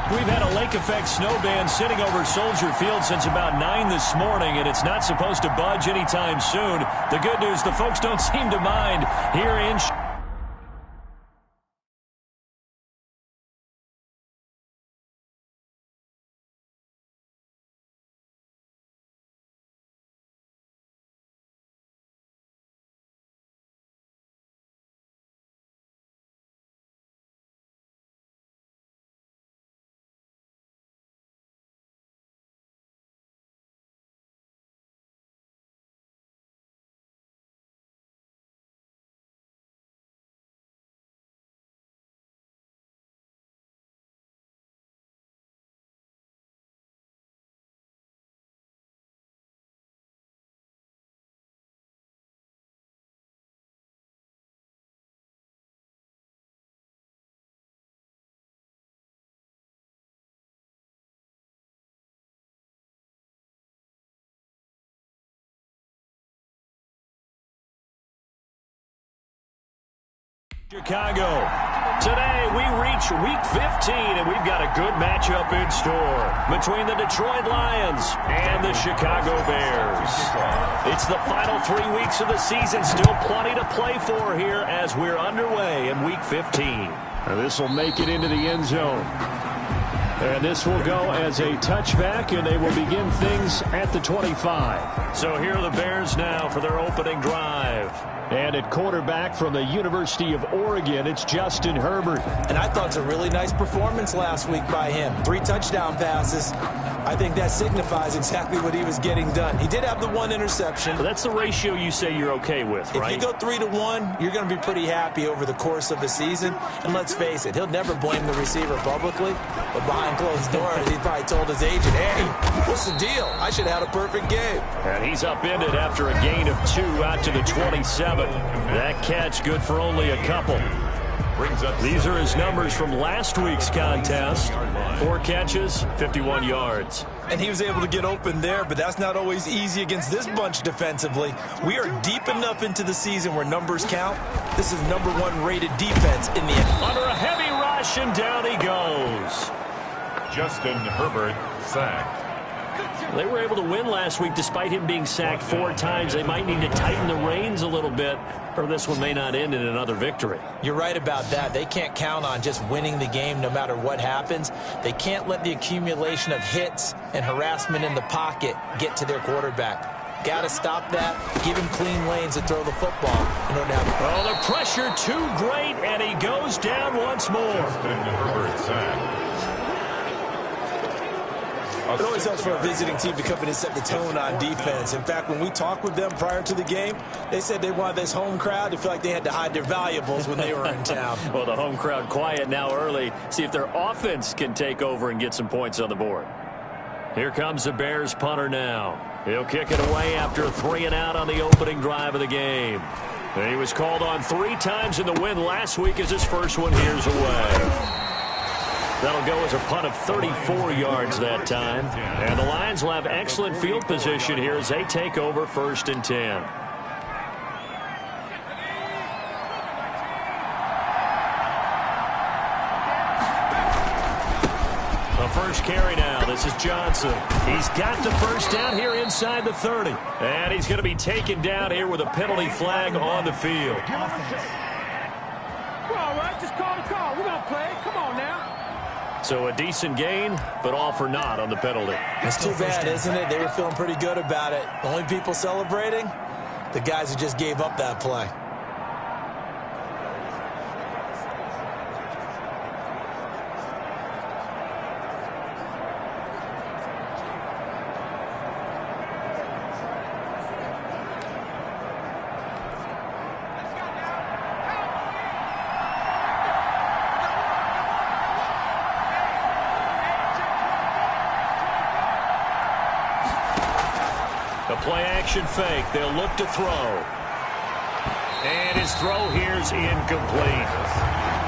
We've had a lake effect snow band sitting over Soldier Field since about 9 this morning, and it's not supposed to budge anytime soon. The good news, the folks don't seem to mind here in Chicago. Today we reach Week 15, and we've got a good matchup in store between the Detroit Lions and the Chicago Bears. It's the final 3 weeks of the season, still plenty to play for here as we're underway in Week 15. And this will make it into the end zone. And this will go as a touchback, and they will begin things at the 25. So here are the Bears now for their opening drive. And at quarterback from the University of Oregon, it's Justin Herbert. And I thought it was a really nice performance last week by him. 3 touchdown passes. I think that signifies exactly what he was getting done. He did have the 1 interception. But that's the ratio you say you're okay with, right? If you go 3-1, you're going to be pretty happy over the course of the season. And let's face it, he'll never blame the receiver publicly. But behind closed doors, he probably told his agent, hey, what's the deal? I should have had a perfect game. And he's upended after a gain of 2 out to the 27. That catch good for only a couple. These are his numbers from last week's contest. 4 catches, 51 yards. And he was able to get open there, but that's not always easy against this bunch defensively. We are deep enough into the season where numbers count. This is #1 rated defense in the NFL. Under a heavy rush, and down he goes. Justin Herbert sacked. They were able to win last week despite him being sacked 4 times. They might need to tighten the reins a little bit, or this one may not end in another victory. You're right about that. They can't count on just winning the game no matter what happens. They can't let the accumulation of hits and harassment in the pocket get to their quarterback. Got to stop that. Give him clean lanes to throw the football in order to have. Oh, the pressure too great, and he goes down once more. Justin Herbert sacked. It always helps for a visiting team to come in and set the tone on defense. In fact, when we talked with them prior to the game, they said they wanted this home crowd to feel like they had to hide their valuables when they were in town. Well, the home crowd quiet now early. See if their offense can take over and get some points on the board. Here comes the Bears punter now. He'll kick it away after 3 and out on the opening drive of the game. And he was called on 3 times in the win last week as his first one here's away. That'll go as a punt of 34 yards that time. And the Lions will have excellent field position here as they take over 1st and 10. The first carry now. This is Johnson. He's got the first down here inside the 30. And he's going to be taken down here with a penalty flag on the field. We're all right. Just call the call. We're going to play. Come on now. So a decent gain, but all for naught on the penalty. It's too bad, isn't it? They were feeling pretty good about it. The only people celebrating, the guys who just gave up that play. Play action fake. They'll look to throw. And his throw here's incomplete.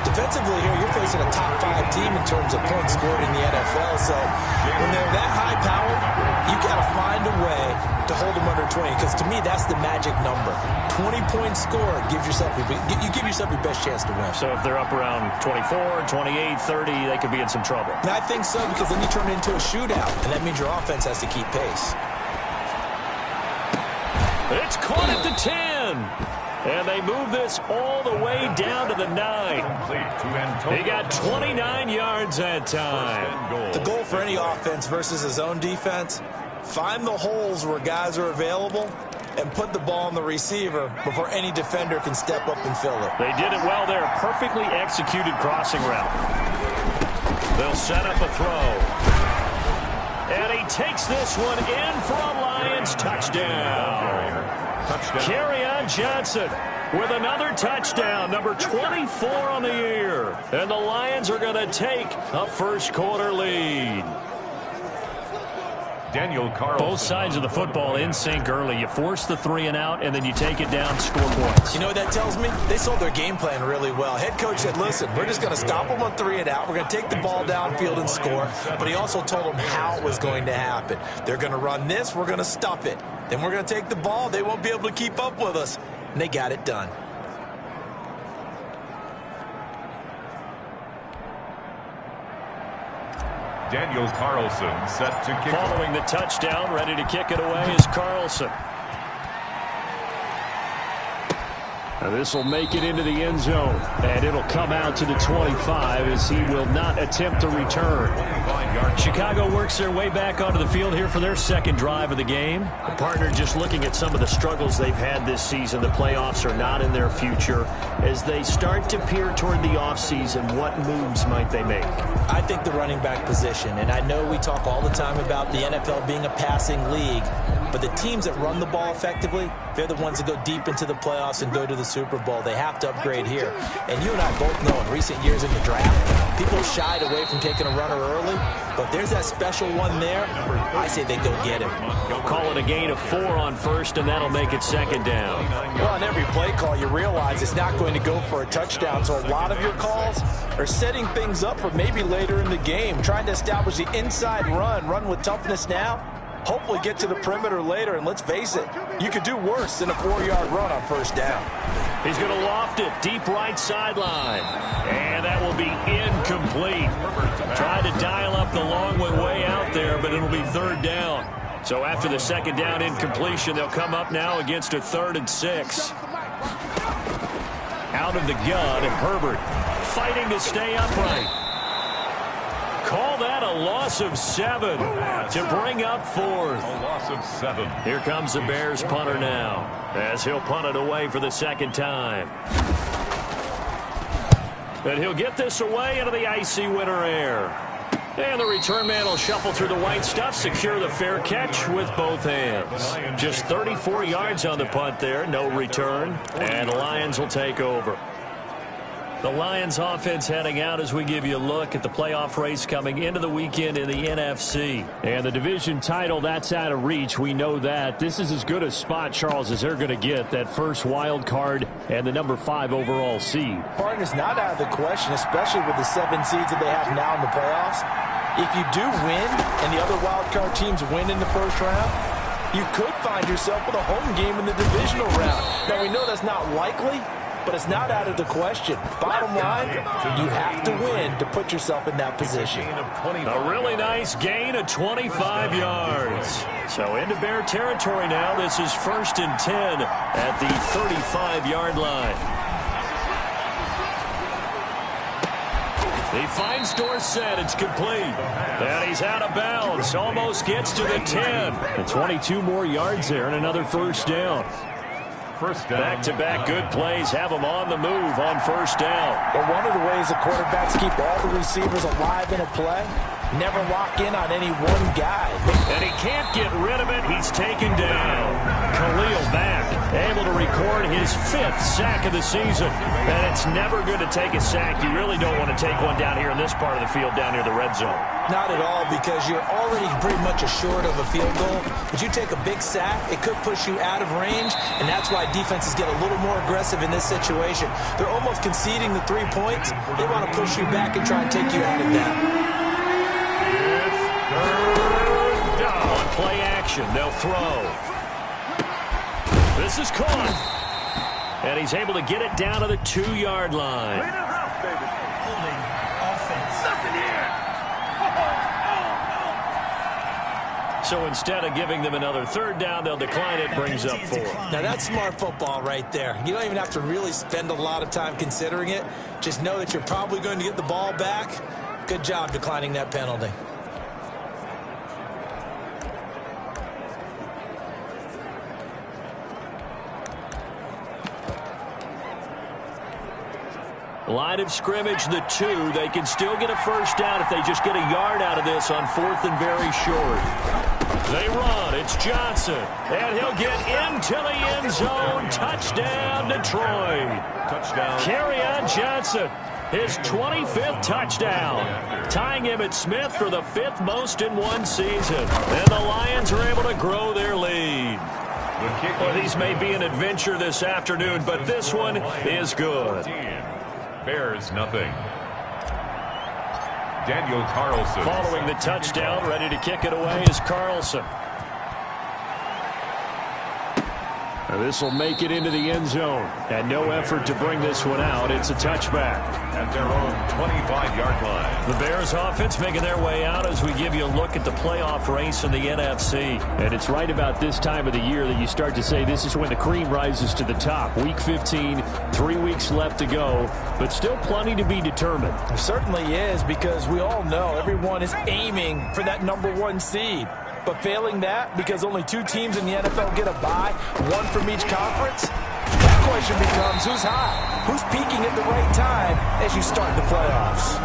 Defensively here, you're facing a top 5 team in terms of points scored in the NFL. So when they're that high powered, you've got to find a way to hold them under 20. Because to me, that's the magic number. 20 points scored gives yourself you give yourself your best chance to win. So if they're up around 24, 28, 30, they could be in some trouble. And I think so, because then you turn it into a shootout, and that means your offense has to keep pace. It's caught at the 10. And they move this all the way down to the 9. He got 29 yards that time. The goal for any offense versus his own defense, find the holes where guys are available and put the ball on the receiver before any defender can step up and fill it. They did it well there. Perfectly executed crossing route. They'll set up a throw. And he takes this one in for a Lions touchdown. Kerryon Johnson with another touchdown, number 24 on the year. And the Lions are going to take a first quarter lead. Daniel Carlson. Both sides of the football in sync early. You force the 3 and out, and then you take it down, score points. You know what that tells me? They sold their game plan really well. Head coach said, listen, we're just going to stop them on 3 and out. We're going to take the ball downfield and score. But he also told them how it was going to happen. They're going to run this. We're going to stuff it. Then we're going to take the ball. They won't be able to keep up with us. And they got it done. Daniel Carlson set to kick. Following the touchdown, ready to kick it away is Carlson. Now this will make it into the end zone, and it'll come out to the 25 as he will not attempt to return. Chicago works their way back onto the field here for their second drive of the game. The partner just looking at some of the struggles they've had this season. The playoffs are not in their future. As they start to peer toward the offseason, what moves might they make? I think the running back position, and I know we talk all the time about the NFL being a passing league, but the teams that run the ball effectively, they're the ones that go deep into the playoffs and go to the Super Bowl. They have to upgrade here. And you and I both know in recent years in the draft, people shied away from taking a runner early, but there's that special one there. I say they go get him. They'll call it a gain of 4 on first, and that'll make it second down. Well, on every play call, you realize it's not going to go for a touchdown, so a lot of your calls are setting things up for maybe later in the game, trying to establish the inside run with toughness now, hopefully get to the perimeter later, and let's face it, you could do worse than a 4-yard run on first down. He's going to loft it deep right sideline, and that will be incomplete. Tried to dial up the long one way out there, but it'll be third down. So after the second down incompletion, they'll come up now against a 3rd and 6. Out of the gun, and Herbert fighting to stay upright. Call that a loss of 7 to bring up 4th. A loss of 7. Here comes the Bears punter now, as he'll punt it away for the second time. And he'll get this away into the icy winter air. And the return man will shuffle through the white stuff, secure the fair catch with both hands. Just 34 yards on the punt there, no return, and the Lions will take over. The Lions offense heading out as we give you a look at the playoff race coming into the weekend in the NFC. And the division title, that's out of reach. We know that. This is as good a spot, Charles, as they're going to get. That first wild card and the number 5 overall seed. Partner's not out of the question, especially with the 7 seeds that they have now in the playoffs. If you do win and the other wild card teams win in the first round, you could find yourself with a home game in the divisional round. Now, we know that's not likely, but it's not out of the question. Bottom line, you have to win to put yourself in that position. A really nice gain of 25 yards. So into Bear territory now. This is 1st and 10 at the 35-yard line. He finds Dorsett. It's complete. And he's out of bounds. Almost gets to the 10. And 22 more yards there and another first down. Back-to-back good plays have them on the move on first down. Well, one of the ways the quarterbacks keep all the receivers alive in a play Never lock in on any one guy. And he can't get rid of it. He's taken down. Khalil Mack able to record his 5th sack of the season. And it's never good to take a sack. You really don't want to take one down here in this part of the field, down near the red zone. Not at all, because you're already pretty much assured of a field goal. But you take a big sack, it could push you out of range, and that's why defenses get a little more aggressive in this situation. They're almost conceding the 3 points. They want to push you back and try and take you out of that. On play action, they'll throw. This is caught. And he's able to get it down to the 2-yard line. So instead of giving them another 3rd down, they'll decline it, brings up 4. Now that's smart football right there. You don't even have to really spend a lot of time considering it. Just know that you're probably going to get the ball back. Good job declining that penalty. Line of scrimmage, the 2. They can still get a 1st down if they just get a yard out of this on 4th and very short. They run. It's Johnson. And he'll get into the end zone. Touchdown, Detroit. Touchdown. Kerryon Johnson, his 25th touchdown, tying Emmitt Smith for the 5th most in one season. And the Lions are able to grow their lead. Well, these may be an adventure this afternoon, but this one is good. Bears nothing. Daniel Carlson. Following the touchdown, ready to kick it away is Carlson. This will make it into the end zone. And no effort to bring this one out. It's a touchback. At their own 25-yard line. The Bears offense making their way out as we give you a look at the playoff race in the NFC. And it's right about this time of the year that you start to say this is when the cream rises to the top. Week 15, 3 weeks left to go, but still plenty to be determined. There certainly is, because we all know everyone is aiming for that #1 seed. But failing that, because only 2 teams in the NFL get a bye, 1 from each conference, that question becomes who's high? Who's peaking at the right time as you start the playoffs?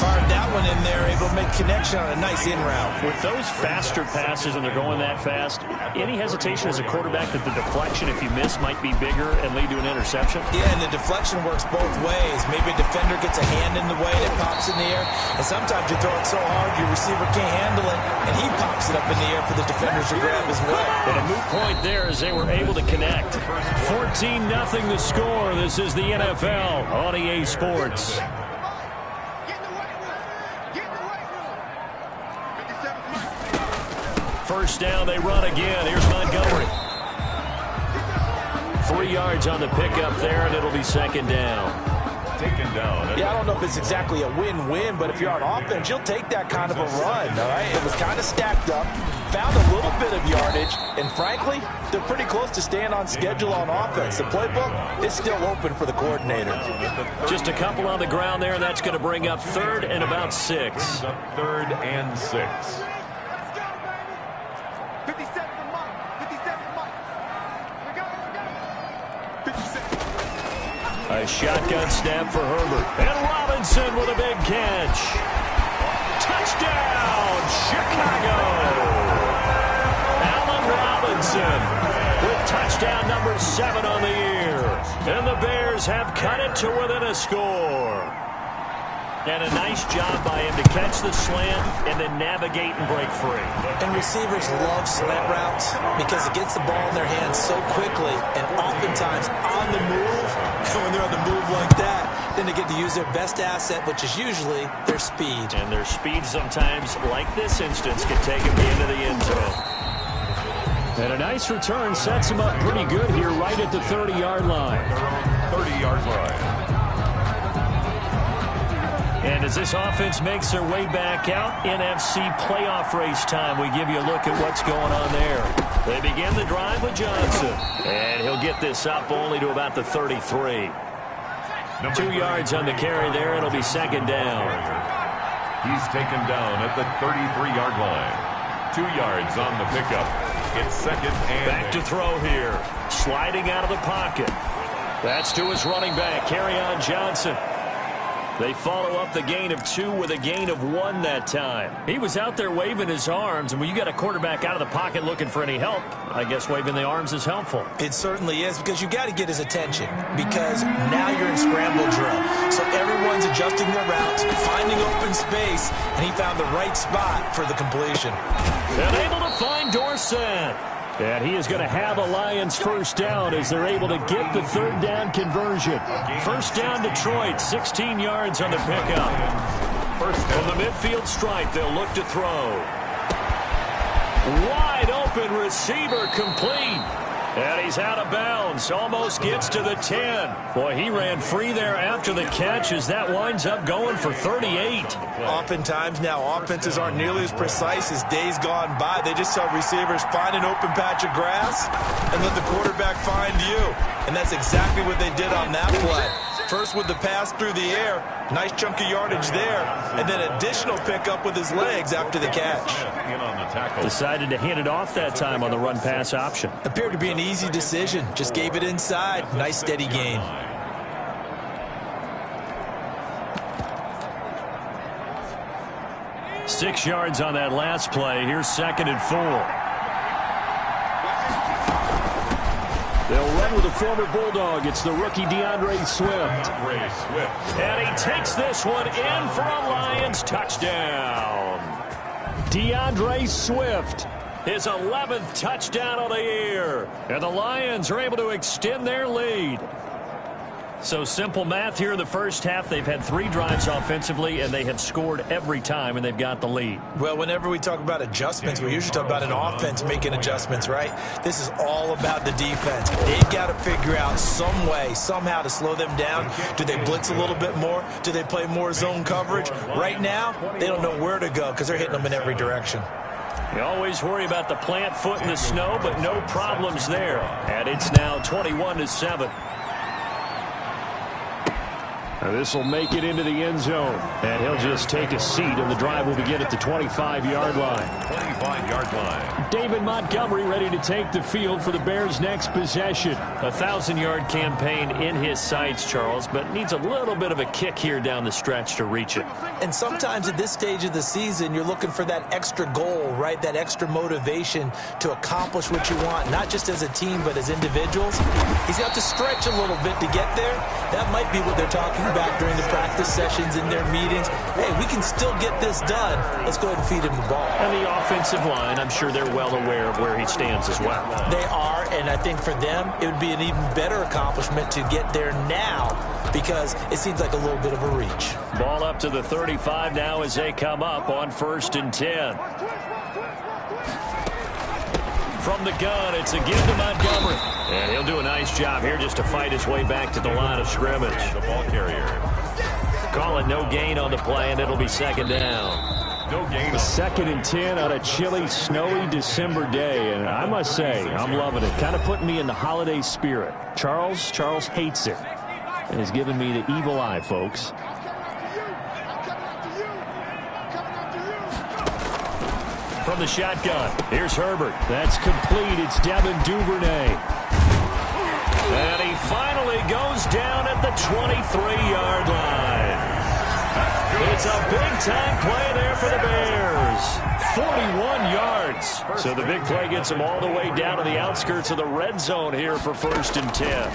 Fired that one in there, able to make connection on a nice in route. With those faster passes and they're going that fast, any hesitation as a quarterback that the deflection, if you miss, might be bigger and lead to an interception? Yeah, and the deflection works both ways. Maybe a defender gets a hand in the way and it pops in the air, and sometimes you throw it so hard your receiver can't handle it, and he pops it up in the air for the defenders to grab as well. And a moot point there as they were able to connect. 14-0 the score. This is the NFL on EA Sports. First down, they run again. Here's Montgomery. 3 yards on the pickup there, and it'll be 2nd down. Taken down. Yeah, I don't know if it's exactly a win-win, but if you're on offense, you'll take that kind of a run, all right? It was kind of stacked up, found a little bit of yardage, and frankly, they're pretty close to staying on schedule on offense. The playbook is still open for the coordinator. Just a couple on the ground there, and that's going to bring up 3rd and about 6. 3rd and 6. A shotgun snap for Herbert. And Robinson with a big catch. Touchdown, Chicago! Allen Robinson with touchdown number 7 on the year. And the Bears have cut it to within a score. And a nice job by him to catch the slant and then navigate and break free. And receivers love slant routes because it gets the ball in their hands so quickly and oftentimes on the move. When they're on the move like that, then they get to use their best asset, which is usually their speed. And their speed sometimes, like this instance, can take them into the end zone. And a nice return sets him up pretty good here right at the 30-yard line. 30-yard line. And as this offense makes their way back out, NFC playoff race time, we give you a look at what's going on there. They begin the drive with Johnson. And he'll get this up only to about the 33. 2 yards on the carry there. It'll be 2nd down. He's taken down at the 33-yard line. 2 yards on the pickup. It's 2nd and... Back to throw here. Sliding out of the pocket. That's to his running back, Kerryon Johnson. They follow up the gain of 2 with a gain of 1 that time. He was out there waving his arms, and when you got a quarterback out of the pocket looking for any help, I guess waving the arms is helpful. It certainly is, because you got to get his attention, because now you're in scramble drill. So everyone's adjusting their routes, finding open space, and he found the right spot for the completion. And able to find Dorsett. And he is going to have a Lions first down as they're able to get the third down conversion. First down Detroit, 16 yards on the pickup. From the midfield stripe, they'll look to throw. Wide open receiver complete. And he's out of bounds. Almost gets to the 10. Boy, he ran free there after the catch as that winds up going for 38. Oftentimes now, offenses aren't nearly as precise as days gone by. They just tell receivers, find an open patch of grass and let the quarterback find you. And that's exactly what they did on that play. First with the pass through the air, nice chunk of yardage there, and then additional pickup with his legs after the catch. Decided to hand it off that time on the run-pass option. Appeared to be an easy decision. Just gave it inside. Nice steady gain. Six yards on that last play. Here's 2nd and 4. They'll run with a former Bulldog. It's the rookie DeAndre Swift. And he takes this one in for a Lions touchdown. DeAndre Swift, his 11th touchdown of the year. And the Lions are able to extend their lead. So simple math here in the first half. They've had 3 drives offensively, and they have scored every time, and they've got the lead. Well, whenever we talk about adjustments, we usually talk about an offense making adjustments, right? This is all about the defense. They've got to figure out some way, somehow to slow them down. Do they blitz a little bit more? Do they play more zone coverage? Right now, they don't know where to go because they're hitting them in every direction. You always worry about the plant foot in the snow, but no problems there. And it's now 21-7. This will make it into the end zone. And he'll just take a seat, and the drive will begin at the 25-yard line. 25-yard line. David Montgomery ready to take the field for the Bears' next possession. A 1,000-yard campaign in his sights, Charles, but needs a little bit of a kick here down the stretch to reach it. And sometimes at this stage of the season, you're looking for that extra goal, right? That extra motivation to accomplish what you want, not just as a team, but as individuals. He's got to stretch a little bit to get there. That might be what they're talking about during the practice sessions, in their meetings. Hey, we can still get this done. Let's go ahead and feed him the ball. And the offensive line, I'm sure they're well aware of where he stands as well. They are, and I think for them, it would be an even better accomplishment to get there now because it seems like a little bit of a reach. Ball up to the 35 now as they come up on 1st and 10. From the gun, it's a give to Montgomery. And he'll do a nice job here just to fight his way back to the line of scrimmage. The ball carrier. Call it no gain on the play, and it'll be 2nd down. No gain. 2nd and 10 on a chilly, snowy December day. And I must say, I'm loving it. Kind of putting me in the holiday spirit. Charles hates it. And has given me the evil eye, folks. From the shotgun, here's Herbert. That's complete. It's Devin Duvernay. And he finally goes down at the 23-yard line. It's a big-time play there for the Bears. 41 yards. So the big play gets him all the way down to the outskirts of the red zone here for 1st and 10.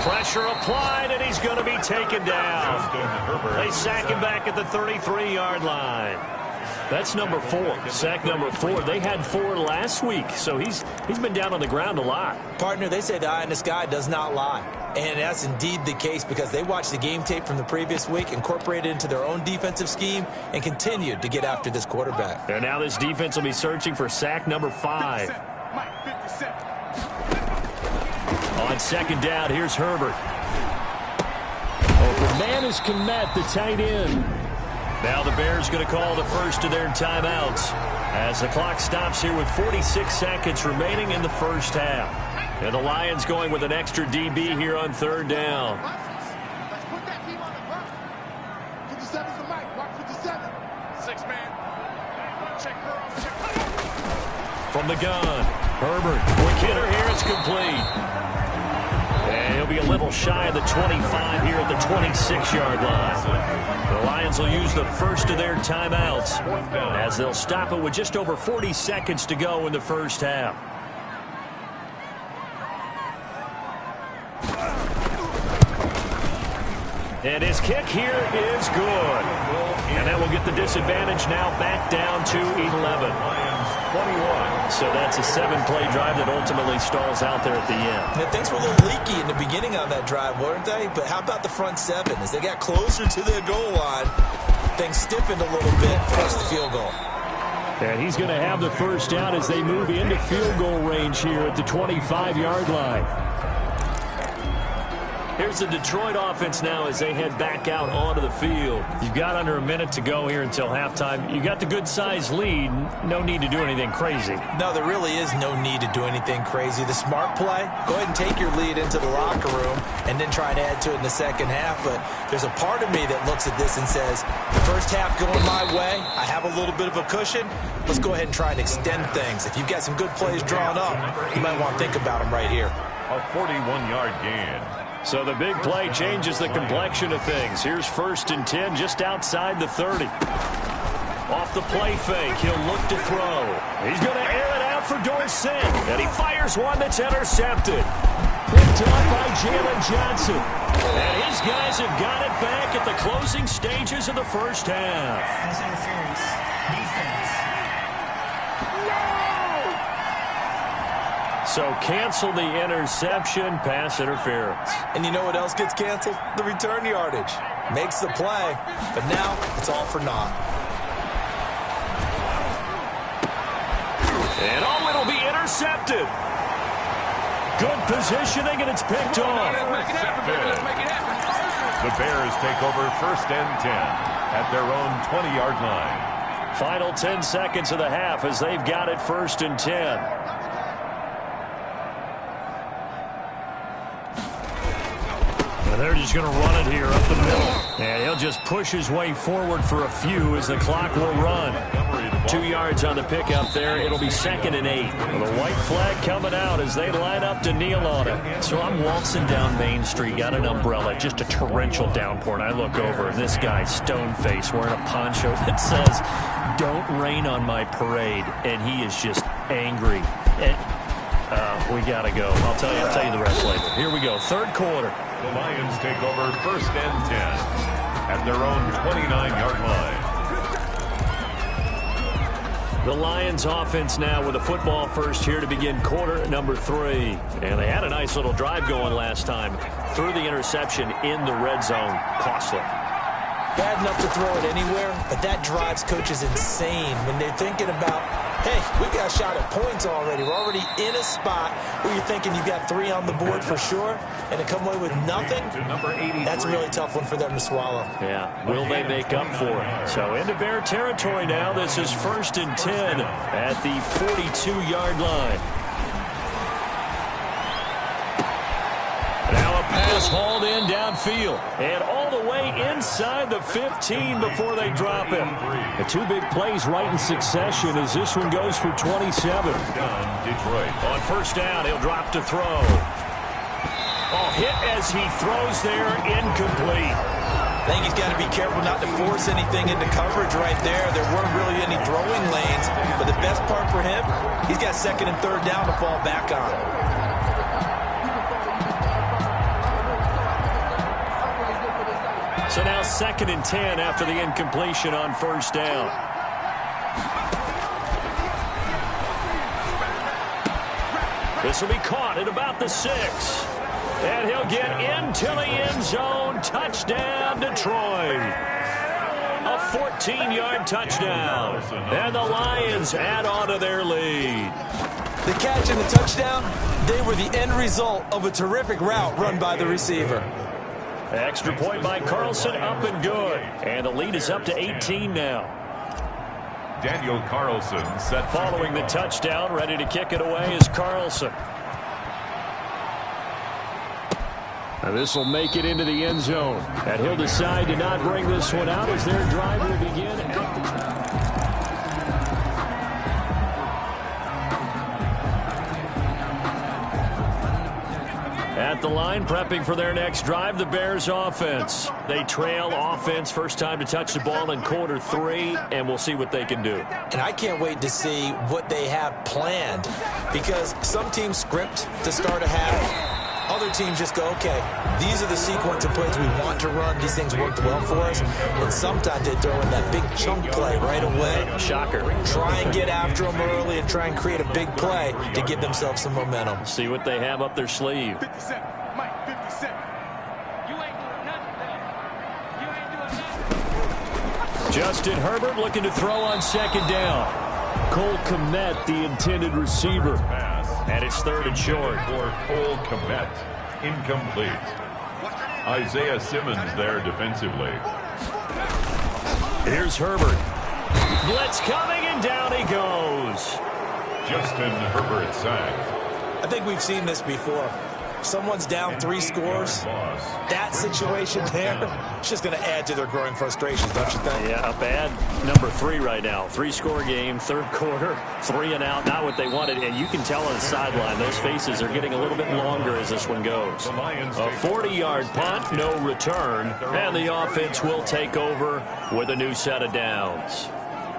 Pressure applied, and he's going to be taken down. They sack him back at the 33-yard line. That's number 4. Sack number 4. They had 4 last week, so he's been down on the ground a lot. Partner, they say the eye in the sky does not lie. And that's indeed the case because they watched the game tape from the previous week, incorporated it into their own defensive scheme, and continued to get after this quarterback. And now this defense will be searching for sack number 5. On 2nd down, here's Herbert. Open man is Kmet, the tight end. Now the Bears going to call the first of their timeouts as the clock stops here with 46 seconds remaining in the first half. And the Lions going with an extra DB here on 3rd down. From the gun, Herbert. Quick hitter here, it's complete. And he'll be a little shy of the 25 here at the 26-yard line. The Lions will use the first of their timeouts as they'll stop it with just over 40 seconds to go in the first half. And his kick here is good. And that will get the disadvantage now back down to 11. 21. So that's a 7-play drive that ultimately stalls out there at the end. Yeah, things were a little leaky in the beginning on that drive, weren't they? But how about the front seven? As they got closer to the goal line, things stiffened a little bit, forced the field goal. And he's going to have the first down as they move into field goal range here at the 25-yard line. Here's the Detroit offense now as they head back out onto the field. You've got under a minute to go here until halftime. You got the good-sized lead. No need to do anything crazy. No, there really is no need to do anything crazy. The smart play, go ahead and take your lead into the locker room and then try and add to it in the second half. But there's a part of me that looks at this and says, the first half going my way, I have a little bit of a cushion. Let's go ahead and try and extend things. If you've got some good plays drawn up, you might want to think about them right here. A 41-yard gain. So the big play changes the complexion of things. Here's 1st and 10 just outside the 30. Off the play fake, he'll look to throw. He's going to air it out for Dorsett. And he fires one that's intercepted. Picked up by Jalen Johnson. And his guys have got it back at the closing stages of the first half. Pass interference. Defense. So cancel the interception, pass interference. And you know what else gets canceled? The return yardage. Makes the play, but now it's all for naught. And it'll be intercepted. Good positioning, and it's picked off. The Bears take over 1st and 10 at their own 20-yard line. Final 10 seconds of the half as they've got it 1st and 10. And they're just going to run it here up the middle. And he'll just push his way forward for a few as the clock will run. 2 yards on the pickup there. It'll be 2nd and 8. Well, the white flag coming out as they line up to kneel on it. So I'm waltzing down Main Street, got an umbrella, just a torrential downpour. And I look over, and this guy, stone-faced, wearing a poncho that says, "Don't rain on my parade." And he is just angry. And, we got to go. I'll tell you the rest later. Here we go, 3rd quarter. The Lions take over 1st and 10 at their own 29-yard line. The Lions offense now with a football first here to begin quarter number 3. And they had a nice little drive going last time. Threw the interception in the red zone. Costly. Bad enough to throw it anywhere, but that drives coaches insane when they're thinking about, hey, we got a shot at points already. We're already in a spot where you're thinking you've got 3 on the board for sure, and to come away with nothing, that's a really tough one for them to swallow. Yeah, will they make up for it? So into Bear territory now. This is 1st and 10 at the 42-yard line. Now a pass hauled in downfield and all the way inside the 15 before they drop him. The 2 big plays right in succession as this one goes for 27. Detroit. On 1st down, he'll drop to throw. Oh, hit as he throws there, incomplete. I think he's got to be careful not to force anything into coverage right there. There weren't really any throwing lanes, but the best part for him, he's got 2nd and 3rd down to fall back on. So now 2nd and 10 after the incompletion on 1st down. This will be caught at about the 6. And he'll get into the end zone. Touchdown, Detroit. A 14-yard touchdown. And the Lions add on to their lead. The catch and the touchdown, they were the end result of a terrific route run by the receiver. Extra point by Carlson, up and good. And the lead is up to 18 now. Daniel Carlson set. Following the touchdown, ready to kick it away is Carlson. And this will make it into the end zone. And he'll decide to not bring this one out as their drive will begin at the line, prepping for their next drive, the Bears offense. They trail offense, first time to touch the ball in quarter 3, and we'll see what they can do. And I can't wait to see what they have planned, because some teams script to start a half. Other teams just go, okay, these are the sequence of plays we want to run. These things worked well for us. And sometimes they throw in that big chunk play right away. Shocker. Try and get after them early and try and create a big play to give themselves some momentum. See what they have up their sleeve. 50 Cent. Mike, 50 Cent. You ain't doing nothing there. You ain't doing nothing. Justin Herbert looking to throw on second down. Cole Kmet, the intended receiver. And it's third and short. For Cole Kmet, incomplete. Isaiah Simmons there defensively. Here's Herbert. Blitz coming, and down he goes. Justin Herbert sacked. I think we've seen this before. Someone's down 3 scores. That situation there, it's just going to add to their growing frustrations, don't you think? Yeah, bad number 3 right now. 3-score game, third quarter, 3 and out, not what they wanted. And you can tell on the sideline, those faces are getting a little bit longer as this one goes. A 40-yard punt, no return. And the offense will take over with a new set of downs.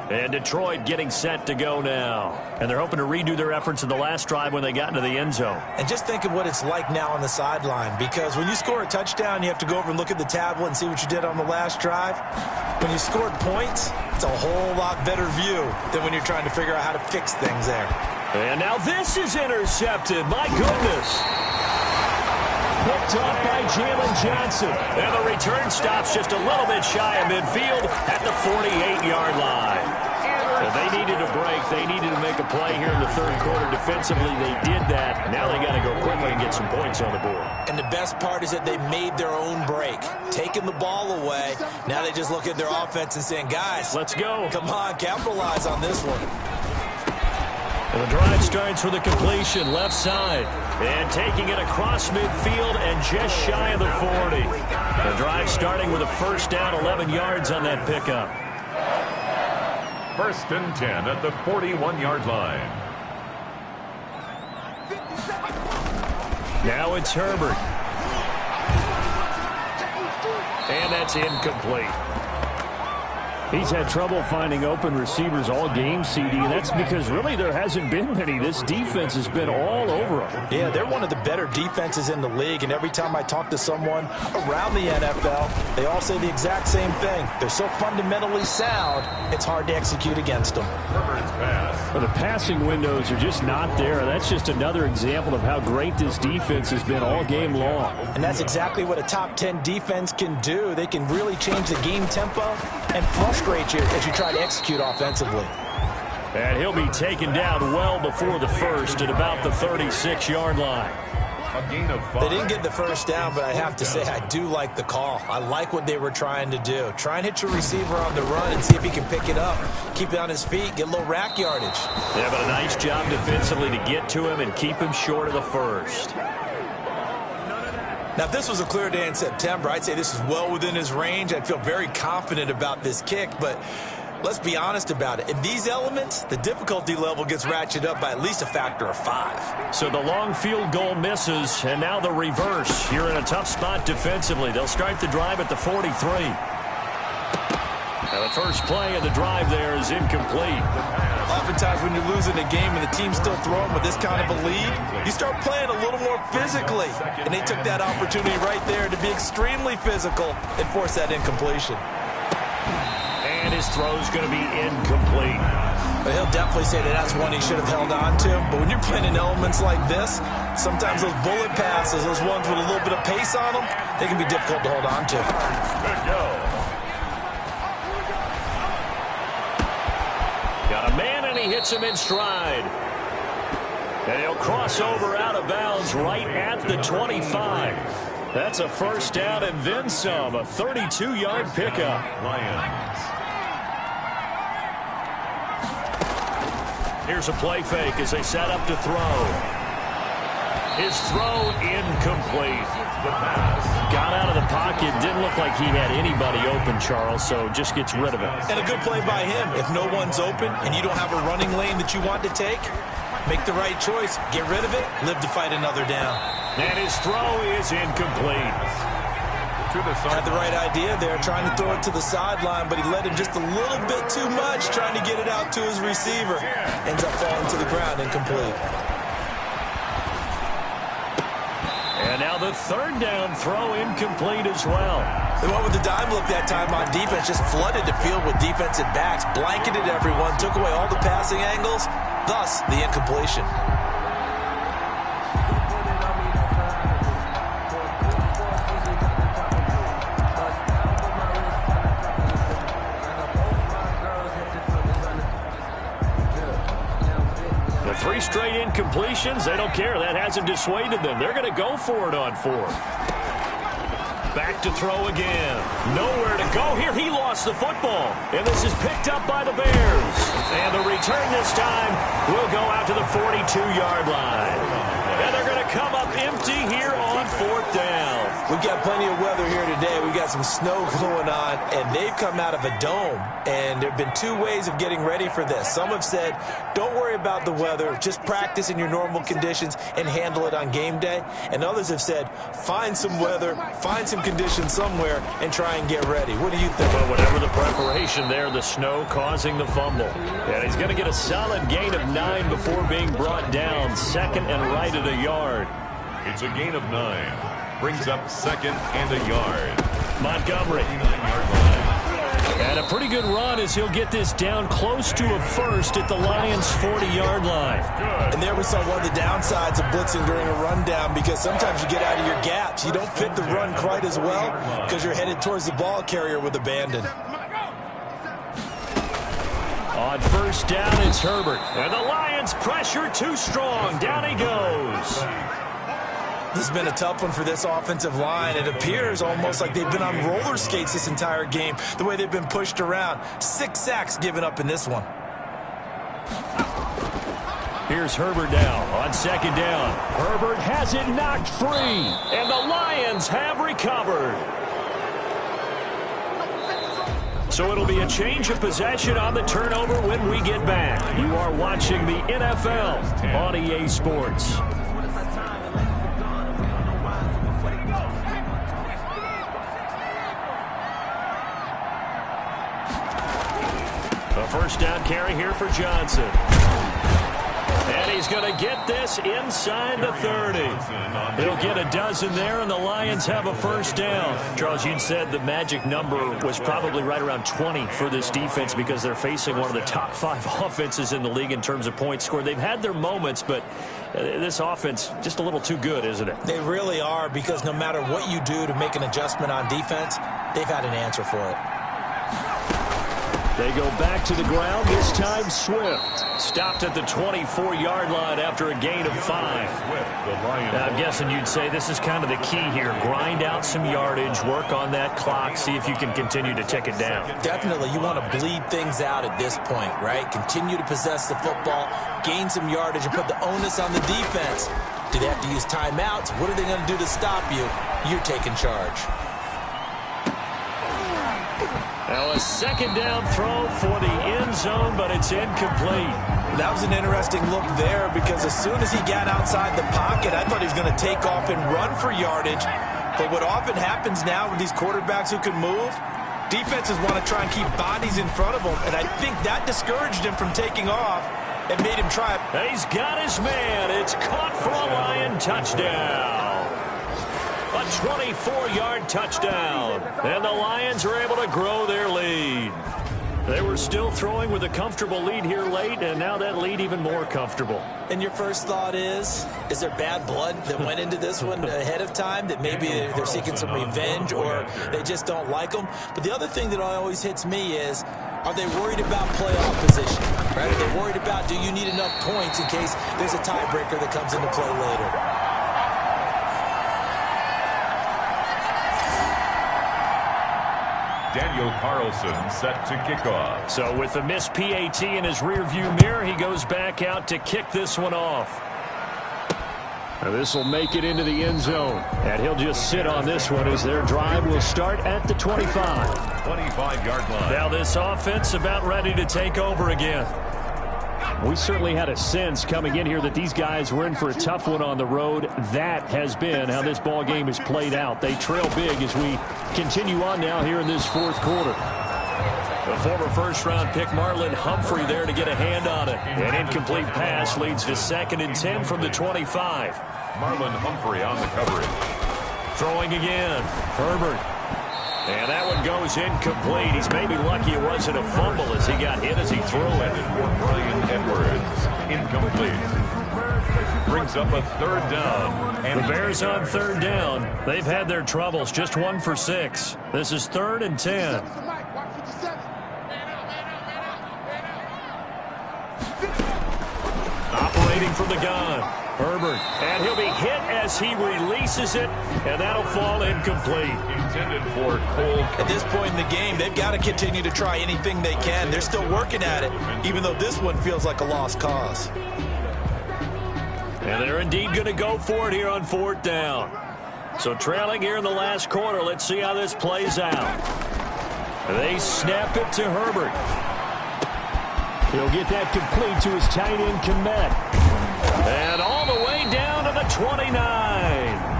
And Detroit getting set to go now. And they're hoping to redo their efforts in the last drive when they got into the end zone. And just think of what it's like now on the sideline, because when you score a touchdown, you have to go over and look at the tablet and see what you did on the last drive. When you scored points, it's a whole lot better view than when you're trying to figure out how to fix things there. And now this is intercepted. My goodness. Picked up by Jalen Johnson. And the return stops just a little bit shy of midfield at the 48-yard line. So they needed a break. They needed to make a play here in the third quarter. Defensively, they did that. Now they got to go quickly and get some points on the board. And the best part is that they made their own break, taking the ball away. Now they just look at their offense and saying, guys, let's go. Come on, capitalize on this one. And the drive starts with a completion left side. And taking it across midfield and just shy of the 40. The drive starting with a first down, 11 yards on that pickup. First and 10 at the 41-yard line. Now it's Herbert. And that's incomplete. He's had trouble finding open receivers all game, CD, and that's because really there hasn't been many. This defense has been all over them. Yeah, they're one of the better defenses in the league, and every time I talk to someone around the NFL, they all say the exact same thing. They're so fundamentally sound, it's hard to execute against them. Well, the passing windows are just not there. That's just another example of how great this defense has been all game long. And that's exactly what a top 10 defense can do. They can really change the game tempo and frustrate you as you try to execute offensively. And he'll be taken down well before the first at about the 36-yard line. A gain of 5. They didn't get the first down, but I have to say I do like the call. I like what they were trying to do. Try and hit your receiver on the run and see if he can pick it up. Keep it on his feet, get a little rack yardage. Yeah, but a nice job defensively to get to him and keep him short of the first. Now, if this was a clear day in September, I'd say this is well within his range. I'd feel very confident about this kick, but let's be honest about it. In these elements, the difficulty level gets ratcheted up by at least a factor of 5. So the long field goal misses, and now the reverse. You're in a tough spot defensively. They'll start the drive at the 43. Now the first play of the drive there is incomplete. Oftentimes when you're losing a game and the team's still throwing with this kind of a lead, you start playing a little more physically. And they took that opportunity right there to be extremely physical and force that incompletion. And his throw's going to be incomplete. But he'll definitely say that that's one he should have held on to. But when you're playing in elements like this, sometimes those bullet passes, those ones with a little bit of pace on them, they can be difficult to hold on to. Good go. Got a man, and he hits him in stride. And he'll cross over out of bounds right at the 25. That's a first down and then some, a 32-yard pickup. Lions. Here's a play fake as they set up to throw. His throw incomplete. The pass. Got out of the pocket. Didn't look like he had anybody open, Charles, so just gets rid of it. And a good play by him. If no one's open and you don't have a running lane that you want to take, Make the right choice. Get rid of it. Live to fight another down. And his throw is incomplete. Had the right idea there, trying to throw it to the sideline, but he led him just a little bit too much, trying to get it out to his receiver. Ends up falling to the ground, incomplete. And now the third down throw incomplete as well. They went with the dime look that time on defense, just flooded the field with defensive backs, blanketed everyone, took away all the passing angles, thus the incompletion. Three straight incompletions. They don't care. That hasn't dissuaded them. They're going to go for it on fourth. Back to throw again. Nowhere to go here. He lost the football. And this is picked up by the Bears. And the return this time will go out to the 42-yard line. And they're going to come up empty here on fourth down. We've got plenty of weather here today. We've got some snow going on, and they've come out of a dome. And there have been two ways of getting ready for this. Some have said, don't worry about the weather. Just practice in your normal conditions and handle it on game day. And others have said, find some weather, find some conditions somewhere, and try and get ready. What do you think? Well, whatever the preparation there, the snow causing the fumble. And he's going to get a solid gain of 9 before being brought down. Second and right at a yard. It's a gain of 9. Brings up second and a yard. Montgomery. 39-yard line. And a pretty good run as he'll get this down close to a first at the Lions' 40-yard line. And there we saw one of the downsides of blitzing during a rundown, because sometimes you get out of your gaps. You don't fit the run quite as well because you're headed towards the ball carrier with abandon. On first down, it's Herbert. And the Lions pressure too strong. Down he goes. This has been a tough one for this offensive line. It appears almost like they've been on roller skates this entire game, the way they've been pushed around. 6 sacks given up in this one. Here's Herbert now on second down. Herbert has it knocked free, and the Lions have recovered. So it'll be a change of possession on the turnover when we get back. You are watching the NFL on EA Sports. A first down carry here for Johnson. And he's going to get this inside the 30. He'll get a dozen there, and the Lions have a first down. Charles, you said the magic number was probably right around 20 for this defense because they're facing one of the top 5 offenses in the league in terms of points scored. They've had their moments, but this offense just a little too good, isn't it? They really are, because no matter what you do to make an adjustment on defense, they've had an answer for it. They go back to the ground, this time Swift. Stopped at the 24-yard line after a gain of 5. Now, I'm guessing you'd say this is kind of the key here. Grind out some yardage, work on that clock, see if you can continue to tick it down. Definitely. You want to bleed things out at this point, right? Continue to possess the football, gain some yardage, and put the onus on the defense. Do they have to use timeouts? What are they going to do to stop you? You're taking charge. Now a second down throw for the end zone, but it's incomplete. That was an interesting look there, because as soon as he got outside the pocket, I thought he was going to take off and run for yardage. But what often happens now with these quarterbacks who can move, defenses want to try and keep bodies in front of them, and I think that discouraged him from taking off and made him try. He's got his man. It's caught for a Lion touchdown. A 24-yard touchdown. And the Lions are able to grow their lead. They were still throwing with a comfortable lead here late, and now that lead even more comfortable. And your first thought is there bad blood that went into this one ahead of time, that maybe they're seeking some revenge or they just don't like them? But the other thing that always hits me is, are they worried about playoff position? Right? Are they worried about, do you need enough points in case there's a tiebreaker that comes into play later? Daniel Carlson set to kick off. So with the missed PAT in his rearview mirror, he goes back out to kick this one off. Now this will make it into the end zone. And he'll just sit on this one as their drive will start at the 25. 25-yard line. Now this offense about ready to take over again. We certainly had a sense coming in here that these guys were in for a tough one on the road. That has been how this ball game has played out. They trail big as we continue on now here in this fourth quarter. The former first-round pick Marlon Humphrey there to get a hand on it. An incomplete pass leads to 2nd and 10 from the 25. Marlon Humphrey on the coverage. Throwing again. Herbert. And that one goes incomplete. He's maybe lucky it wasn't a fumble as he got hit as he threw it. For Brian Edwards, incomplete. Brings up a 3rd down. And the Bears on 3rd down. They've had their troubles. Just 1 for 6. This is 3rd and 10. Operating from the gun. Herbert. And he'll be hit as he releases it. And that'll fall incomplete. Intended for Cole. At this point in the game, they've got to continue to try anything they can. They're still working at it, even though this one feels like a lost cause. And they're indeed going to go for it here on 4th down. So trailing here in the last quarter, let's see how this plays out. They snap it to Herbert. He'll get that complete to his tight end, Kmet. And all the way down to the 29.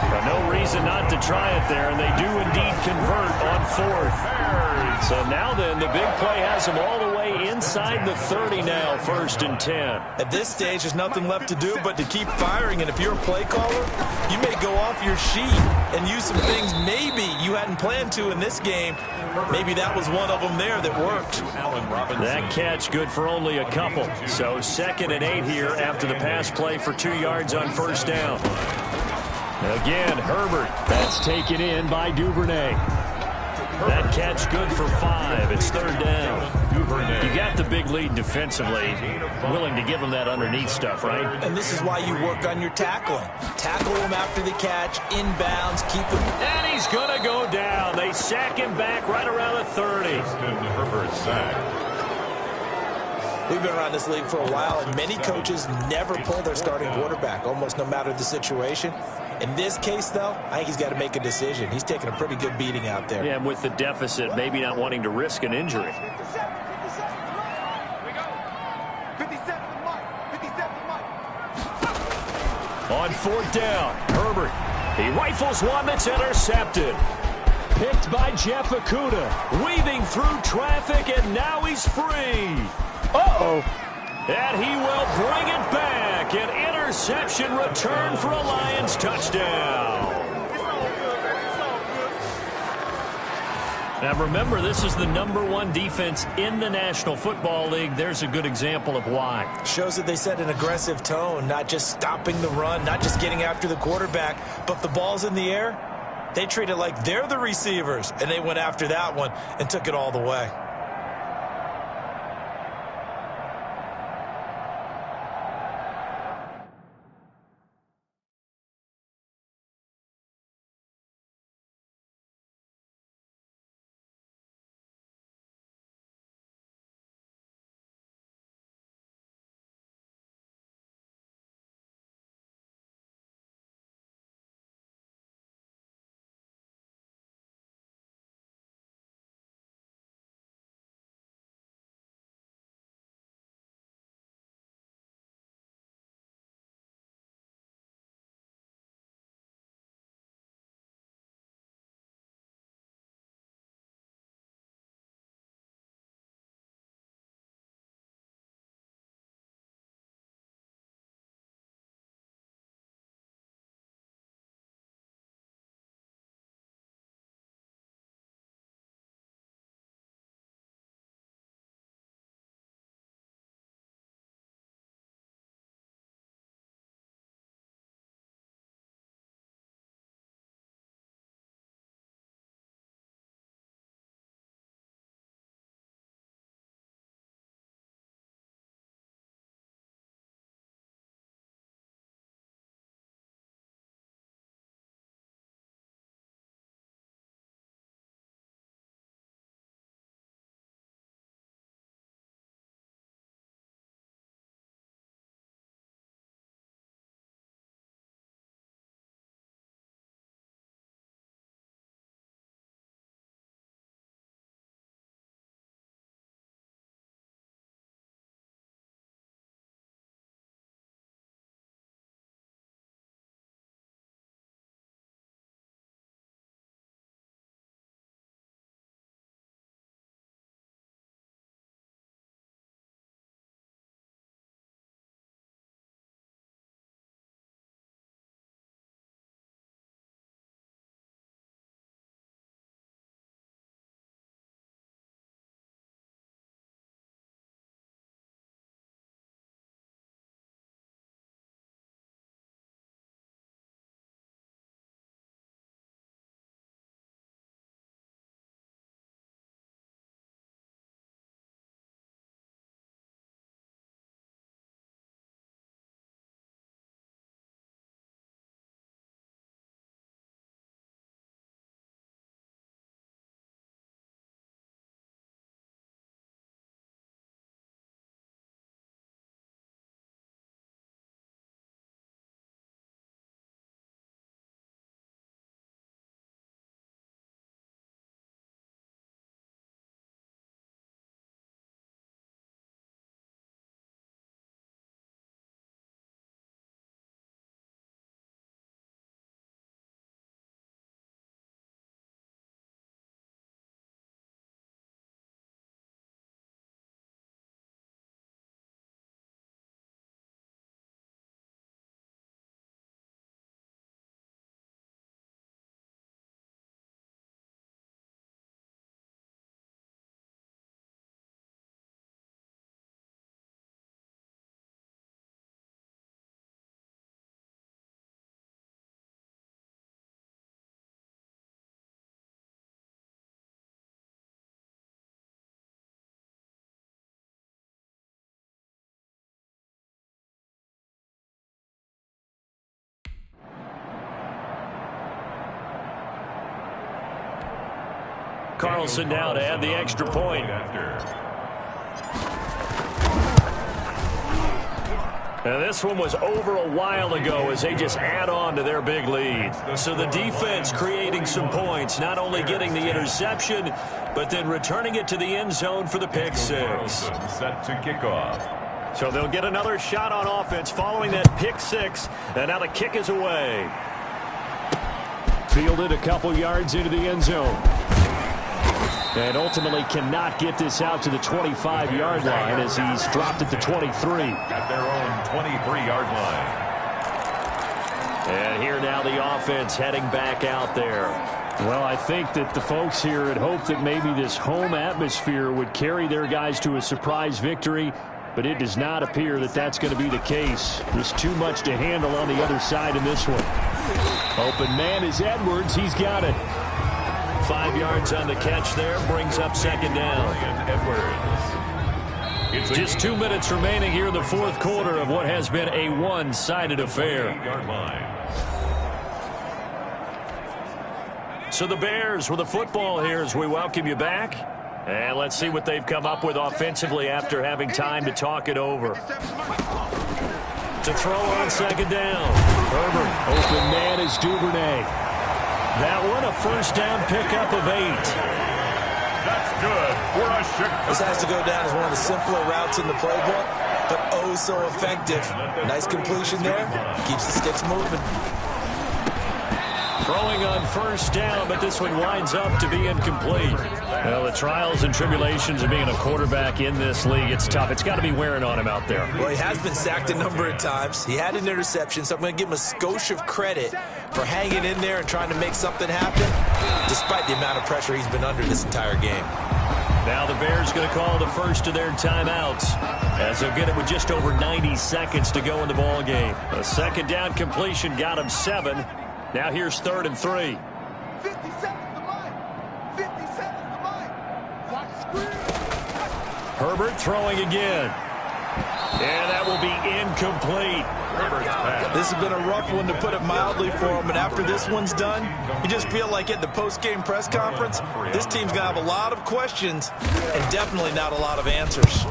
But no reason not to try it there, and they do indeed convert on 4th. So now then, the big play has them all the way inside the 30 now, 1st and 10. At this stage, there's nothing left to do but to keep firing, and if you're a play caller, you may go off your sheet and use some things maybe you hadn't planned to in this game. Maybe that was one of them there that worked. That catch good for only a couple. So 2nd and 8 here after the pass play for 2 yards on 1st down. Again, Herbert. That's taken in by Duvernay. That catch good for 5. It's 3rd down. You got the big lead defensively. Willing to give them that underneath stuff, right? And this is why you work on your tackling. Tackle him after the catch, inbounds, keep him. And he's going to go down. They sack him back right around the 30. Herbert sack. We've been around this league for a while, and many coaches never pull their starting quarterback, almost no matter the situation. In this case, though, I think he's got to make a decision. He's taking a pretty good beating out there. Yeah, and with the deficit, maybe not wanting to risk an injury. On 4th down, Herbert. He rifles one that's intercepted. Picked by Jeff Okudah. Weaving through traffic, and now he's free. Uh-oh. And he will bring it back. An interception return for a Lions touchdown. Now remember, this is the #1 defense in the National Football League. There's a good example of why. Shows that they set an aggressive tone, not just stopping the run, not just getting after the quarterback, but if the ball's in the air, they treat it like they're the receivers, and they went after that one and took it all the way. Carlson now to add the extra point. And this one was over a while ago as they just add on to their big lead. So the defense creating some points, not only getting the interception, but then returning it to the end zone for the pick six. Set to kick off. So they'll get another shot on offense following that pick six. And now the kick is away. Fielded a couple yards into the end zone. And ultimately cannot get this out to the 25-yard line as he's dropped it to 23. At their own 23-yard line. And here now the offense heading back out there. Well, I think that the folks here had hoped that maybe this home atmosphere would carry their guys to a surprise victory, but it does not appear that that's going to be the case. There's too much to handle on the other side in this one. Open man is Edwards. He's got it. 5 yards on the catch there, brings up second down. Edwards. Just 2 minutes remaining here in the fourth quarter of what has been a one-sided affair. So the Bears with the football here as we welcome you back. And let's see what they've come up with offensively after having time to talk it over. To throw on second down. Herbert, open man is Duvernay. That one, a first down pickup of 8. That's good. This has to go down as one of the simpler routes in the playbook, but oh so effective. Nice completion there. Keeps the sticks moving. Throwing on first down, but this one winds up to be incomplete. Well, the trials and tribulations of being a quarterback in this league, it's tough. It's got to be wearing on him out there. Well, he has been sacked a number of times. He had an interception, so I'm going to give him a skosh of credit for hanging in there and trying to make something happen, despite the amount of pressure he's been under this entire game. Now the Bears going to call the first of their timeouts as they'll get it with just over 90 seconds to go in the ball game. A second down completion got him 7. Now here's 3rd and 3. 50 seconds to mine. 50 seconds to mine. Watch screen. Herbert throwing again. And that will be incomplete. This has been a rough one, to put it mildly, for him. And after this one's done, you just feel like at the post-game press conference, this team's going to have a lot of questions and definitely not a lot of answers.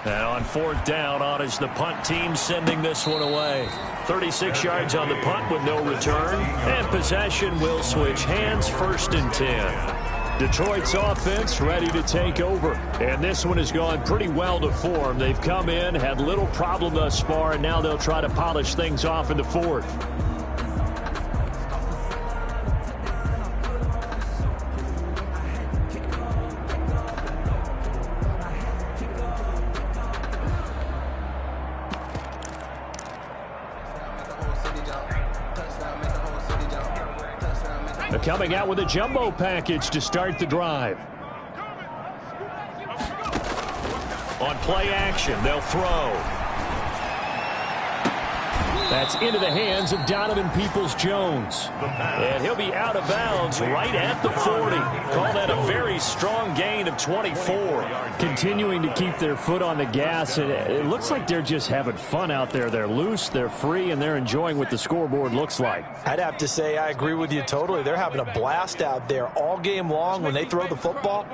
And on 4th down, on is the punt team sending this one away. 36 yards on the punt with no return. And possession will switch hands, 1st and 10. Detroit's offense ready to take over. And this one has gone pretty well to form. They've come in, had little problem thus far, and now they'll try to polish things off in the 4th. Coming out with a jumbo package to start the drive. On play action, they'll throw. That's into the hands of Donovan Peoples-Jones. And he'll be out of bounds right at the 40. Call that a very strong gain of 24. Continuing to keep their foot on the gas. And it looks like they're just having fun out there. They're loose, they're free, and they're enjoying what the scoreboard looks like. I'd have to say I agree with you totally. They're having a blast out there all game long. When they throw the football,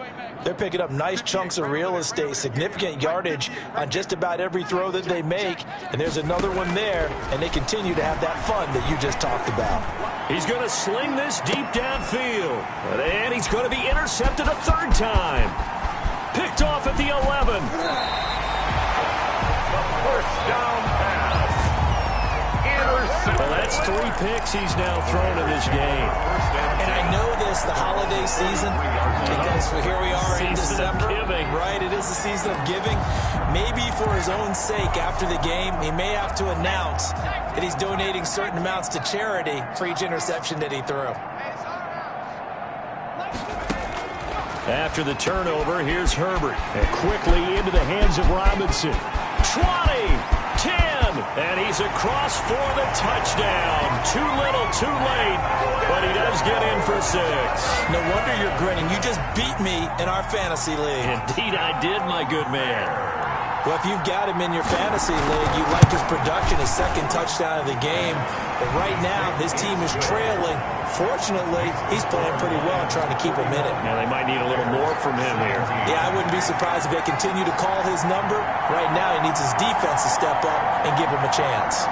they're picking up nice chunks of real estate, significant yardage on just about every throw that they make. And there's another one there, and they continue to have that fun that you just talked about. He's going to sling this deep downfield. And he's going to be intercepted a 3rd time. Picked off at the 11. First down pass. Intercepted. Well, that's 3 picks he's now thrown in this game. And I know this, the holiday season, because here we are in December. Right, it is the season of giving. Maybe for his own sake, after the game, he may have to announce that he's donating certain amounts to charity for each interception that he threw. After the turnover, here's Herbert. And quickly into the hands of Robinson. 20, 10, and he's across for the touchdown. Too little, too late, but he does get in for 6. No wonder you're grinning. You just beat me in our fantasy league. Indeed I did, my good man. Well, if you've got him in your fantasy league, you like his production, his second touchdown of the game. But right now, his team is trailing. Fortunately, he's playing pretty well, trying to keep him in it. Yeah, they might need a little more from him here. Yeah, I wouldn't be surprised if they continue to call his number. Right now, he needs his defense to step up and give him a chance.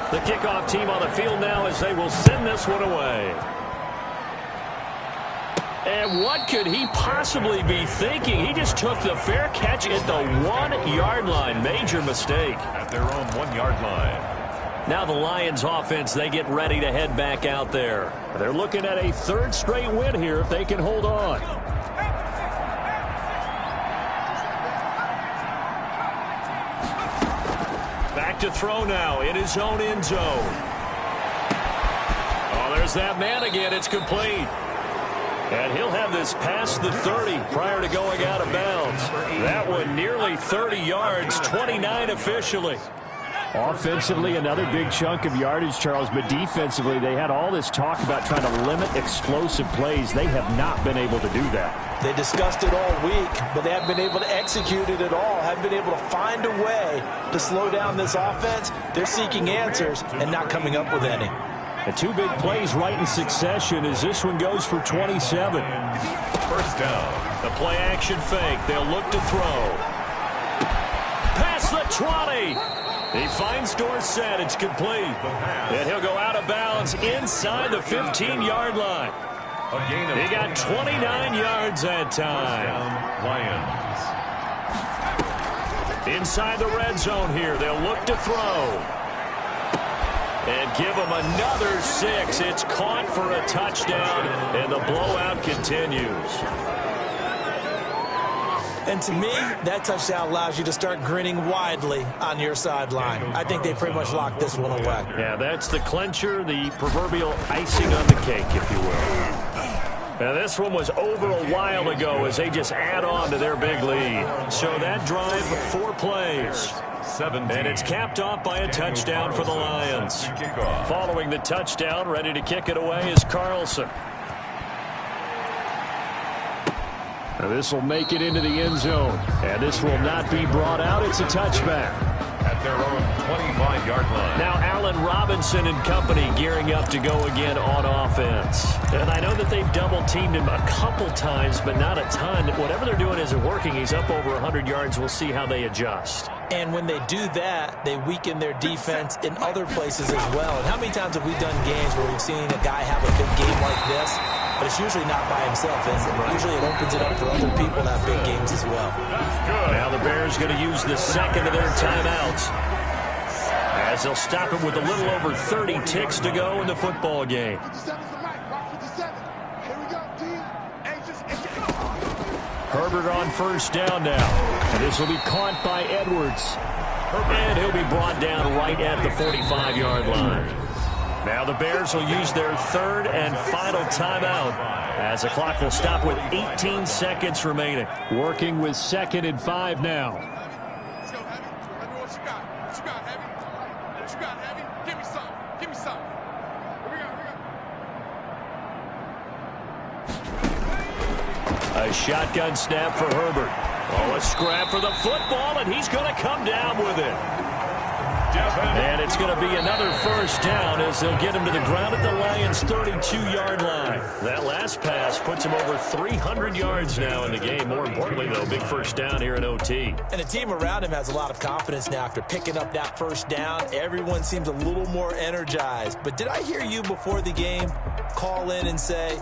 The kickoff team on the field now as they will send this one away. And what could he possibly be thinking? He just took the fair catch at the 1-yard line. Major mistake. At their own 1-yard line. Now the Lions offense, they get ready to head back out there. They're looking at a third straight win here if they can hold on. Back to throw now in his own end zone. Oh, there's that man again. It's complete. And he'll have this past the 30 prior to going out of bounds. That one nearly 30 yards, 29 officially. Offensively, another big chunk of yardage, Charles, but defensively, they had all this talk about trying to limit explosive plays. They have not been able to do that. They discussed it all week, but they haven't been able to execute it at all. Haven't been able to find a way to slow down this offense. They're seeking answers and not coming up with any. The two big plays right in succession as this one goes for 27. First down. The play action fake. They'll look to throw. Past the 20. He finds Dorsett. It's complete. And he'll go out of bounds inside the 15-yard line. He got 29 yards that time. Lions. Inside the red zone here. They'll look to throw. And give him another 6. It's caught for a touchdown, and the blowout continues. And to me, that touchdown allows you to start grinning widely on your sideline. I think they pretty much locked this one away. Yeah, that's the clincher, the proverbial icing on the cake, if you will. Now, this one was over a while ago as they just add on to their big lead. So that drive, 4 plays. 17. And it's capped off by a touchdown for the Lions. Following the touchdown, ready to kick it away is Carlson. Now this will make it into the end zone. And this will not be brought out. It's a touchback. At their own 25-yard line. Now Allen Robinson and company gearing up to go again on offense. And I know that they've double-teamed him a couple times, but not a ton. Whatever they're doing isn't working. He's up over 100 yards. We'll see how they adjust. And when they do that, they weaken their defense in other places as well. And how many times have we done games where we've seen a guy have a big game like this, but it's usually not by himself, is it? Usually it opens it up for other people to have big games as well. Now the Bears going to use the second of their timeouts as they'll stop him with a little over 30 ticks to go in the football game. Herbert on first down now. And this will be caught by Edwards. And he'll be brought down right at the 45-yard line. Now the Bears will use their third and final timeout as the clock will stop with 18 seconds remaining. Working with 2nd and 5 now. Let's go, Heavy. Let me know what you got. What you got, Heavy? What you got, Heavy? Give me some. Give me some. Here we go. A shotgun snap for Herbert. Oh, a scrap for the football, and he's going to come down with it. And it's going to be another first down as they'll get him to the ground at the Lions' 32-yard line. That last pass puts him over 300 yards now in the game. More importantly, though, big first down here in OT. And the team around him has a lot of confidence now after picking up that first down. Everyone seems a little more energized. But did I hear you before the game call in and say,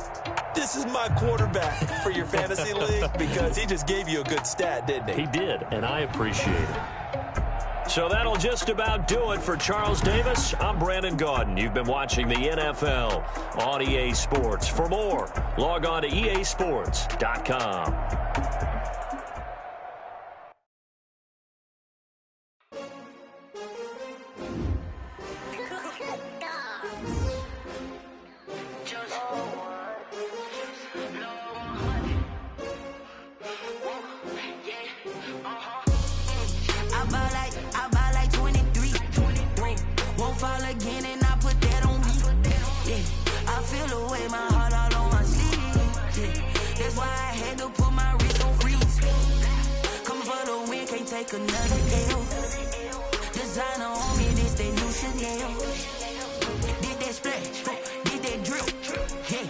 this is my quarterback for your fantasy league? Because he just gave you a good stat, didn't he? He did, and I appreciate it. So that'll just about do it for Charles Davis. I'm Brandon Gaudin. You've been watching the NFL on EA Sports. For more, log on to easports.com. I ball like 23. Won't fall again. take another L. Designer on me, this that new Chanel. Did that splash, did that drip. Yeah,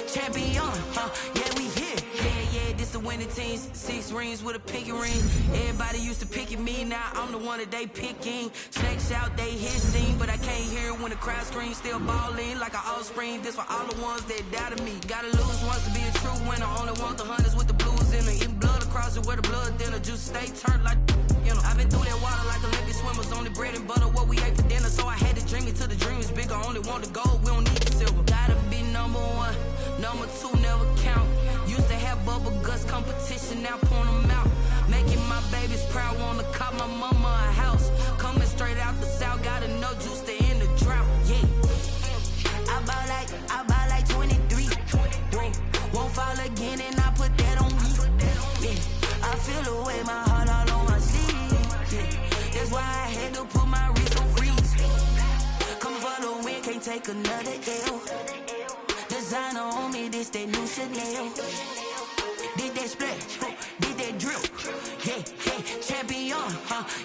champion, yeah, we here. Yeah, this the winning team. 6 rings with a pinky ring. Everybody used to pick at me, now I'm the one that they picking. Snakes out, they hissing, but I can't hear when the crowd screams. Still balling like an offspring. This for all the ones that doubted me. Gotta lose once to be a true winner. Only want the hunters with the blues in it. Eating blood across it where the blood dinner. Juice stay turned like, you know. I've been through that water like Olympic swimmers. Only bread and butter, what we ate for dinner. So I had to dream it till the dream is bigger. Only want the gold, we don't need the silver. Gotta be number 1, number 2 never count. Used to have bubble guts competition, now point them out. Making my babies proud, wanna cop my mama a house. Coming straight out the south, gotta know juice to end the drought. Yeah, I buy like 23. Whoa, won't fall again and I put that on me. Yeah, I feel the way my heart all on my sleeve. Yeah, that's why I had to put my wrist on freeze. Coming for the win, can't take another L. Designer on me, this that new Chanel. Did that splash, did that drip. Yeah, champion,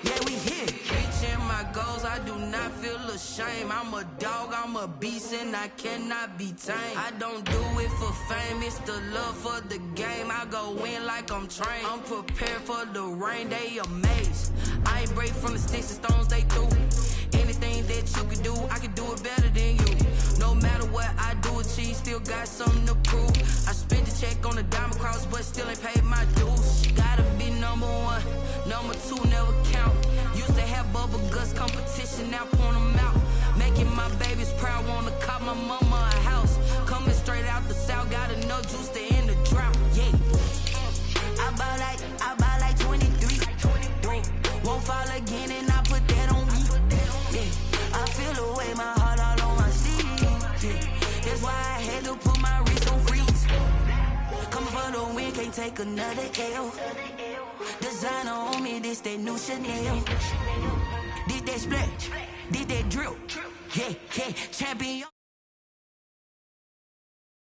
yeah, we here. Reaching my goals, I do not feel ashamed. I'm a dog, I'm a beast, and I cannot be tamed. I don't do it for fame, it's the love for the game. I go in like I'm trained. I'm prepared for the rain, they amazed. I ain't break from the sticks and stones they threw. Anything that you can do, I can do it better than you. No matter what I do, achieve, still got something to prove. I spent the check on the diamond cross, but still ain't paid my dues. Gotta be number 1, number 2 never count. Used to have bubble guts competition, now point them out. Making my babies proud, wanna cop my mama a house. Coming straight out the south, gotta know juice to end the drought. Yeah, I buy like 23. Whoa, won't fall again and I put that on me. Yeah, I feel the way my heart all on my sleeve. Yeah, that's why I had to put my wrist on freeze. Coming for the win, can't take another L. Designer on me, this that new Chanel. Did that splash, did that drip. Yeah, champion.